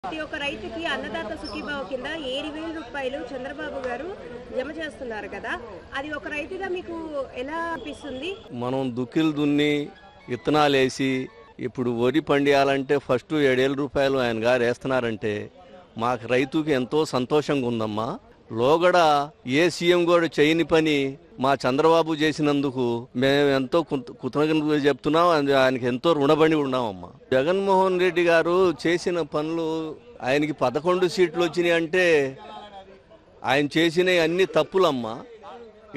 ప్రతి ఒక్క రైతుకి అన్నదాత సుఖీభావ కింద 7,000 రూపాయలు చంద్రబాబు గారు జమ చేస్తున్నారు కదా, అది ఒక రైతుగా మీకు ఎలా అనిపిస్తుంది? మనం దుక్కిలు దున్ని విత్తనాలు వేసి ఇప్పుడు వరి పండియాలంటే ఫస్ట్ 7,000 రూపాయలు ఆయన గారు వేస్తున్నారంటే మాకు రైతుకి ఎంతో సంతోషంగా ఉందమ్మా. లోగడ ఏ సీఎం కూడా చేయని పని మా చంద్రబాబు చేసినందుకు మేము ఎంతో కృతజ్ఞతలు చెప్తున్నాం. ఆయనకి ఎంతో రుణపడి ఉన్నామమ్మా. జగన్మోహన్ రెడ్డి గారు చేసిన పనులు, ఆయనకి 11 సీట్లు వచ్చినాయి అంటే ఆయన చేసిన అన్ని తప్పులమ్మా.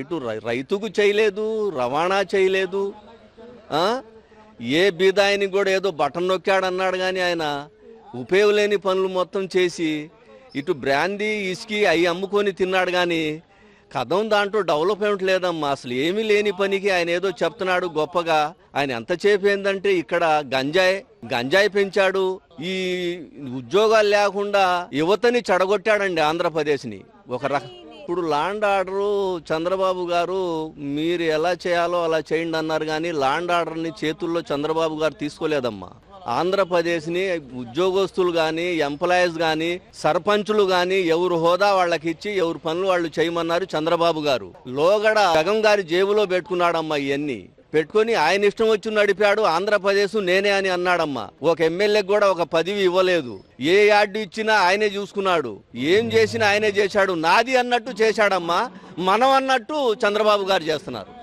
ఇటు రైతుకు చేయలేదు, రవాణా చేయలేదు, ఏ బీదాయనికి కూడా ఏదో బటన్ నొక్కాడన్నాడు కానీ ఆయన ఉపయోగం లేని పనులు మొత్తం చేసి ఇటు బ్రాందీ ఇసుకి అవి అమ్ముకొని తిన్నాడు కానీ కథం దాంట్లో డెవలప్మెంట్ లేదమ్మా. అసలు ఏమీ లేని పనికి ఆయన ఏదో చెప్తున్నాడు గొప్పగా. ఆయన ఎంత చేపేందంటే ఇక్కడ గంజాయి పెంచాడు, ఈ ఉద్యోగాలు లేకుండా యువతని చెడగొట్టాడండి ఆంధ్రప్రదేశ్ని. ఇప్పుడు లాండ్ ఆర్డరు చంద్రబాబు గారు మీరు ఎలా చేయాలో అలా చేయండి అన్నారు కానీ లాండ్ ఆర్డర్ని చేతుల్లో చంద్రబాబు గారు తీసుకోలేదమ్మా. ఆంధ్రప్రదేశ్ని ఉద్యోగస్తులు కానీ, ఎంప్లాయీస్ కానీ, సర్పంచులు కానీ ఎవరు హోదా వాళ్ళకి ఇచ్చి ఎవరు పనులు వాళ్ళు చేయమన్నారు చంద్రబాబు గారు. లోగడ జగన్ గారి జేబులో పెట్టుకున్నాడమ్మా. ఇవన్నీ పెట్టుకొని ఆయన ఇష్టం వచ్చి నడిపాడు. ఆంధ్రప్రదేశ్ నేనే అని అన్నాడమ్మా. ఒక ఎమ్మెల్యేకి కూడా ఒక పదవి ఇవ్వలేదు. ఏ యార్డు ఇచ్చినా ఆయనే చూసుకున్నాడు, ఏం చేసినా ఆయనే చేశాడు. నాది అన్నట్టు చేశాడమ్మా, మనం అన్నట్టు చంద్రబాబు గారు చేస్తున్నారు.